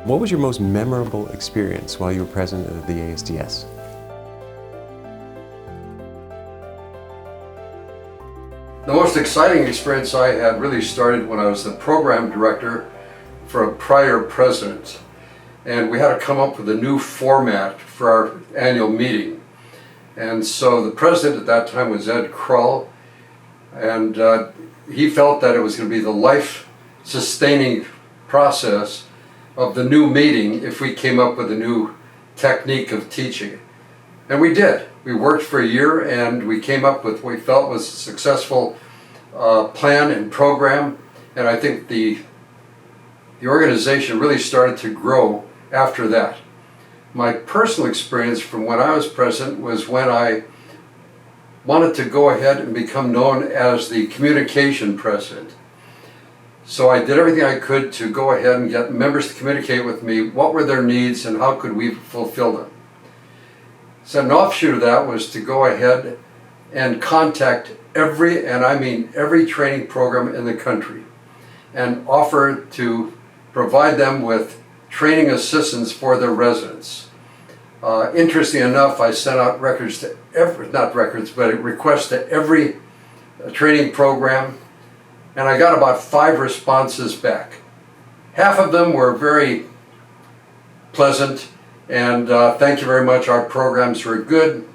What was your most memorable experience while you were president of the ASDS? The most exciting experience I had really started when I was the program director for a prior president. And we had to come up with a new format for our annual meeting. And so the president at that time was Ed Krull, and he felt that it was going to be the life-sustaining process of the new meeting if we came up with a new technique of teaching. And we did. We worked for a year and we came up with what we felt was a successful plan and program. And I think the organization really started to grow after that. My personal experience from when I was president was when I wanted to go ahead and become known as the communication president. So I did everything I could to go ahead and get members to communicate with me what were their needs and how could we fulfill them. So an offshoot of that was to go ahead and contact every, and I mean every training program in the country, and offer to provide them with training assistance for their residents. Interesting enough, I sent out records to requests to every training program, and I got about 5 responses back. Half of them were very pleasant, and thank you very much, our programs were good.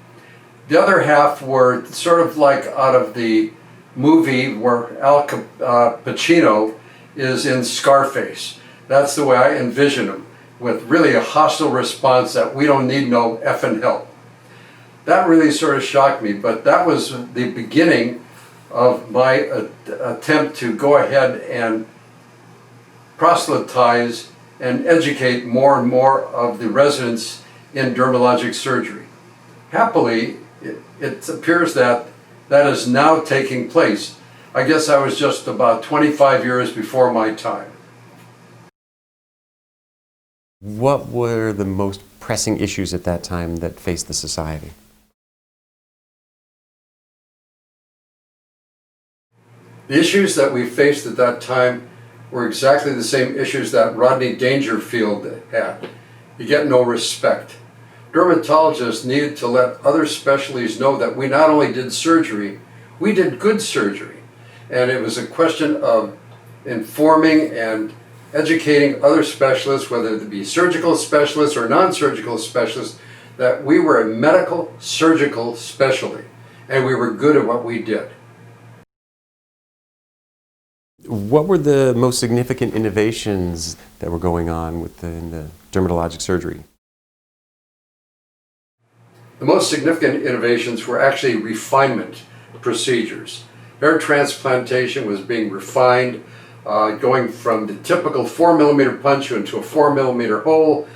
The other half were sort of like out of the movie where Al Pacino is in Scarface. That's the way I envision them, with really a hostile response that we don't need no effing help. That really sort of shocked me, but that was the beginning of my attempt to go ahead and proselytize and educate more and more of the residents in dermatologic surgery. Happily, it appears that that is now taking place. I guess I was just about 25 years before my time. What were the most pressing issues at that time that faced the society? The issues that we faced at that time were exactly the same issues that Rodney Dangerfield had. You get no respect. Dermatologists needed to let other specialties know that we not only did surgery, we did good surgery. And it was a question of informing and educating other specialists, whether it be surgical specialists or non-surgical specialists, that we were a medical surgical specialty and we were good at what we did. What were the most significant innovations that were going on within the dermatologic surgery? The most significant innovations were actually refinement procedures. Hair transplantation was being refined, going from the typical 4mm punch into a 4mm hole,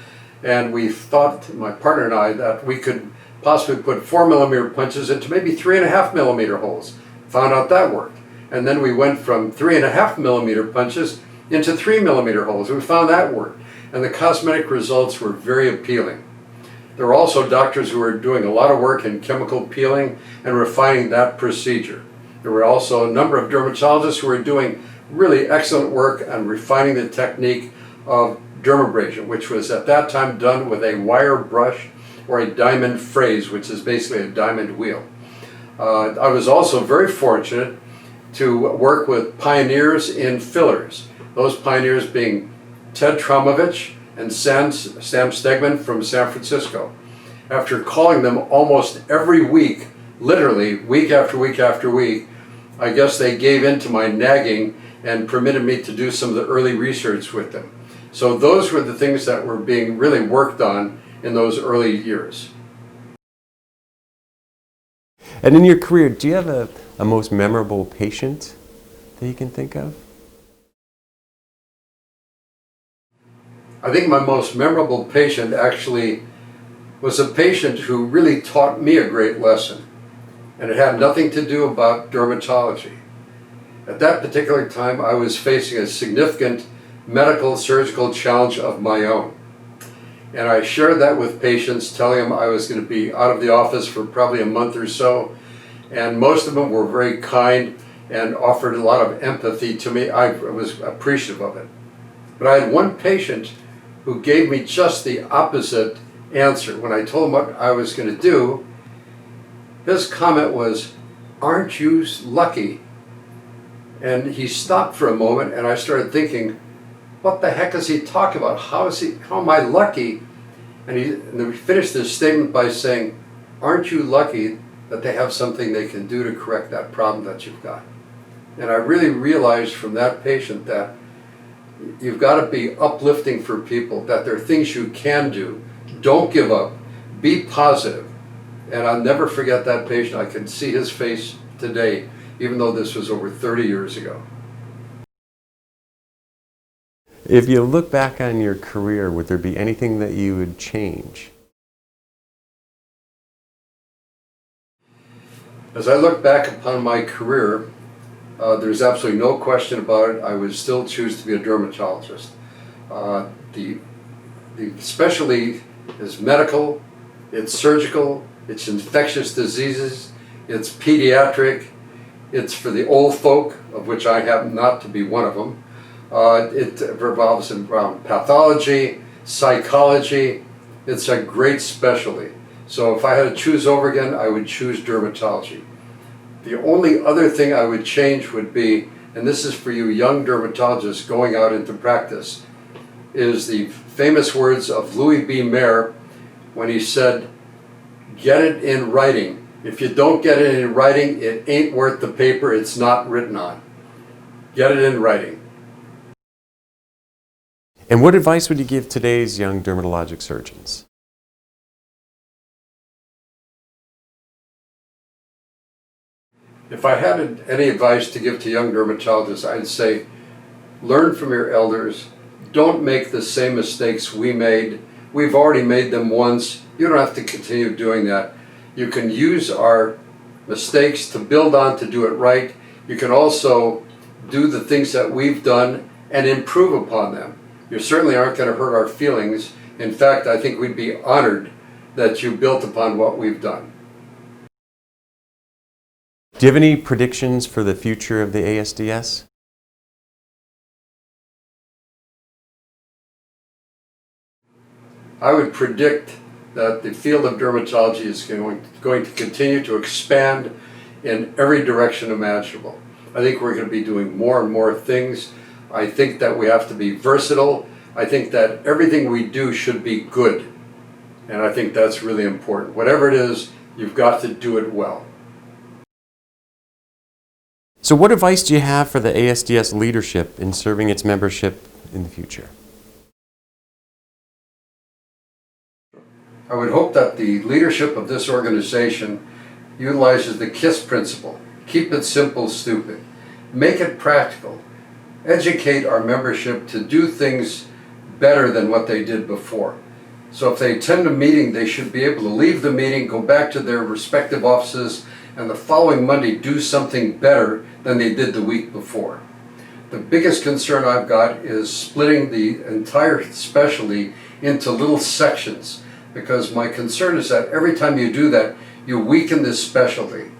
and we thought, my partner and I, that we could possibly put 4mm punches into maybe 3.5mm holes. Found out that worked. And then we went from 3.5mm punches into 3mm holes. We found that worked. And the cosmetic results were very appealing. There were also doctors who were doing a lot of work in chemical peeling and refining that procedure. There were also a number of dermatologists who were doing really excellent work on refining the technique of dermabrasion, which was at that time done with a wire brush or a diamond phrase, which is basically a diamond wheel. I was also very fortunate to work with pioneers in fillers, those pioneers being Ted Tromovich and Sam Stegman from San Francisco. After calling them almost every week, literally week after week after week, I guess they gave in to my nagging and permitted me to do some of the early research with them. So those were the things that were being really worked on in those early years. And in your career, do you have a most memorable patient that you can think of? I think my most memorable patient actually was a patient who really taught me a great lesson, and it had nothing to do about dermatology. At that particular time, I was facing a significant medical surgical challenge of my own. And I shared that with patients, telling them I was going to be out of the office for probably a month or so. And most of them were very kind and offered a lot of empathy to me. I was appreciative of it. But I had one patient who gave me just the opposite answer. When I told him what I was going to do, his comment was, "Aren't you lucky?" And he stopped for a moment, and I started thinking, what the heck is he talking about? How am I lucky? And he finished his statement by saying, "Aren't you lucky that they have something they can do to correct that problem that you've got?" And I really realized from that patient that you've got to be uplifting for people, that there are things you can do. Don't give up. Be positive. And I'll never forget that patient. I can see his face today, even though this was over 30 years ago. If you look back on your career, would there be anything that you would change? As I look back upon my career, there's absolutely no question about it. I would still choose to be a dermatologist. The specialty is medical, it's surgical, it's infectious diseases, it's pediatric, it's for the old folk, of which I happen not to be one of them. It revolves around pathology, psychology. It's a great specialty. So if I had to choose over again, I would choose dermatology. The only other thing I would change would be, and this is for you young dermatologists going out into practice, is the famous words of Louis B. Mayer when he said, "Get it in writing. If you don't get it in writing, it ain't worth the paper it's not written on." Get it in writing. And what advice would you give today's young dermatologic surgeons? If I had any advice to give to young dermatologists, I'd say learn from your elders. Don't make the same mistakes we made. We've already made them once. You don't have to continue doing that. You can use our mistakes to build on to do it right. You can also do the things that we've done and improve upon them. You certainly aren't going to hurt our feelings. In fact, I think we'd be honored that you built upon what we've done. Do you have any predictions for the future of the ASDS? I would predict that the field of dermatology is going to continue to expand in every direction imaginable. I think we're going to be doing more and more things. I think that we have to be versatile. I think that everything we do should be good. And I think that's really important. Whatever it is, you've got to do it well. So what advice do you have for the ASDS leadership in serving its membership in the future? I would hope that the leadership of this organization utilizes the KISS principle. Keep it simple, stupid. Make it practical. Educate our membership to do things better than what they did before. So if they attend a meeting, they should be able to leave the meeting, go back to their respective offices, and the following Monday do something better than they did the week before. The biggest concern I've got is splitting the entire specialty into little sections, because my concern is that every time you do that, you weaken this specialty.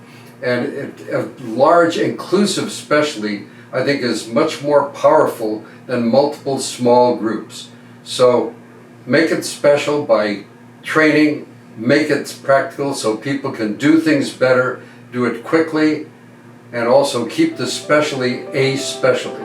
And a large inclusive specialty, I think, is much more powerful than multiple small groups. So make it special by training, make it practical so people can do things better, do it quickly, and also keep the specialty a specialty.